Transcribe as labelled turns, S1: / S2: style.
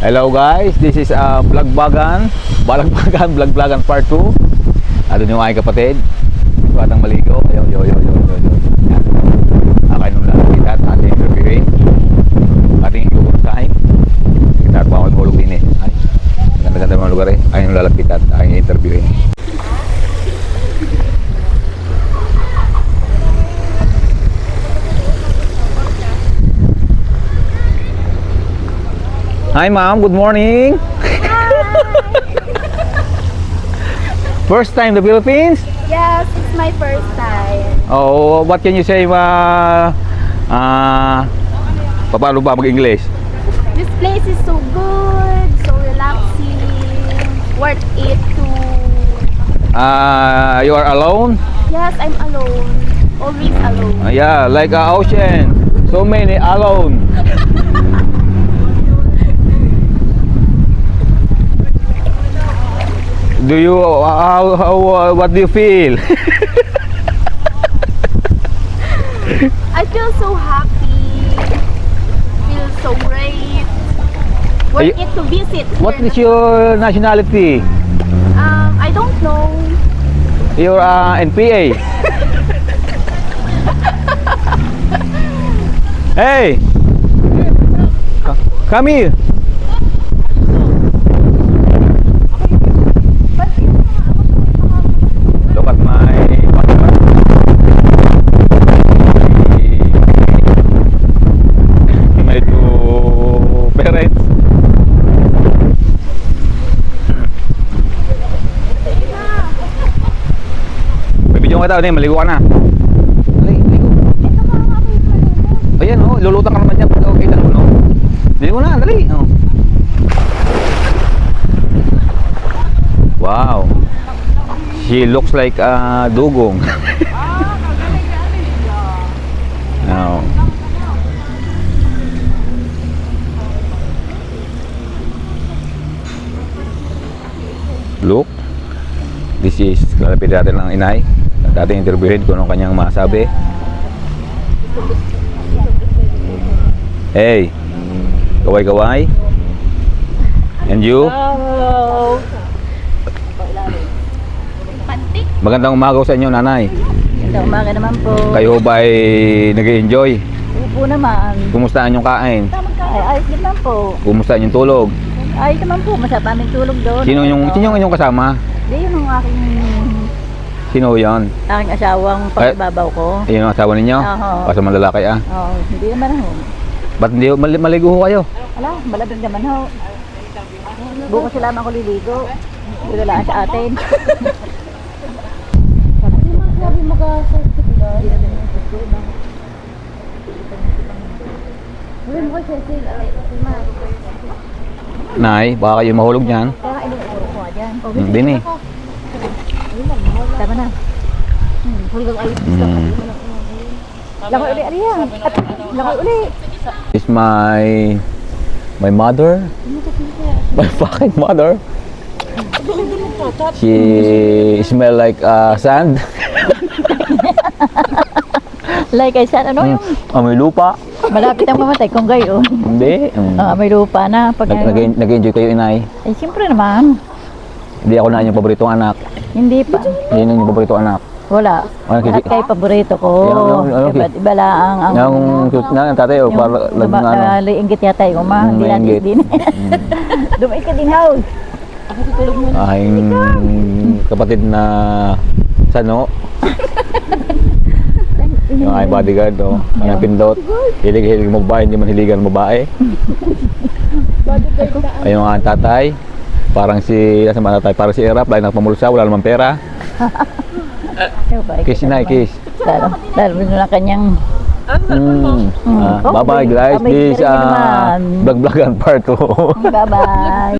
S1: Hello guys, this is Balagbagan part 2. Ano yung aking kapatid? Batang maligo. Yo. Yan. Akain nung lalapit at ating interviewin. Ating ikukursahin. Kita ako ang hulog din eh. Ay, maganda-ganda mga lugar eh. Ayaw nung lalapit at aking interviewin. Hi ma'am, good morning. First time the Philippines?
S2: Yes, it's my first time.
S1: Oh, what can you say paano ba mag-English?
S2: This place is so good, so relaxing, worth it to...
S1: You are alone?
S2: Yes, I'm alone. Always alone.
S1: Yeah, like a ocean. So many alone. Do you what do you feel?
S2: I feel so happy. Feel so great. Worth it to visit.
S1: What
S2: here.
S1: is your nationality?
S2: I don't know.
S1: You're NPA. Hey, come here. Look at my my two parents. May video ka tao, maligo ka na. Ligo. Ayan oh, lulutang ka naman dyan pag okay ka naman oh. Ligo na, dali oh. Wow. She looks like dugong. Now. Look. This is kalapit natin ng inay. At ating interviewin kung anong kanyang masabi. Hey. Kaway-kaway. And you?
S2: Hello. Pantik.
S1: Magandang umaga sa inyo, nanay.
S2: Magandang umaga naman po.
S1: Kayo ba ay nag-enjoy?
S2: Upo naman.
S1: Kumusta ang inyong kain?
S2: Ay, ayos naman po.
S1: Kumusta ang inyong tulog?
S2: Ayos naman po. Masarap aming tulog doon.
S1: Sino yung inyong kasama?
S2: Hindi, yun ang
S1: Sino yon?
S2: aking asawang pagbabaw ko.
S1: Ayun ang asawa ninyo?
S2: Oo.
S1: Kasama lalaki ah.
S2: Oo, hindi naman ho.
S1: Ba't hindi maligo ho kayo?
S2: Ala, malabig naman ho. Bukas sila ako liligo. Hindi wala sa atin. Sabi mag-certificate. Sabi mo ko Cecil,
S1: Nay, baka kayo mahulog niyan.
S2: kaya inuuro ko dyan.
S1: Hindi ni.
S2: Tama na. Hulgang ayos. Langoy uli, Ariya. Langoy uli.
S1: Is my mother? My fucking mother? She smell like sand.
S2: Like I said, ano yung
S1: Amoy lupa.
S2: malapit ang mamatay kung gayon.
S1: Hindi.
S2: May lupa na. Pag
S1: Nag-enjoy kayo, inay.
S2: eh, siyempre naman.
S1: Hindi ako na inyong paboritong anak.
S2: Hindi pa.
S1: Hindi na inyong paboritong anak.
S2: Wala.
S1: Ano,
S2: At kay paborito ko. Iba lang ang...
S1: Yung tatay, o para laging ano.
S2: Liinggit yata yung ma. Hindi natin
S1: Liinggit.
S2: din. Dumay ka din, house.
S1: Aking kapatid na Sano. Yung aking bodyguard, o. Ang pindot. Hilig-hilig mo babae, hindi man hiligan mo babae. Ayun ang tatay. Parang si Erap, dahil nagpamulsa, wala naman pera. Kiss na, kiss.
S2: Lalo na kanyang...
S1: Bye-bye guys, this Vlog part 2.
S2: Bye-bye.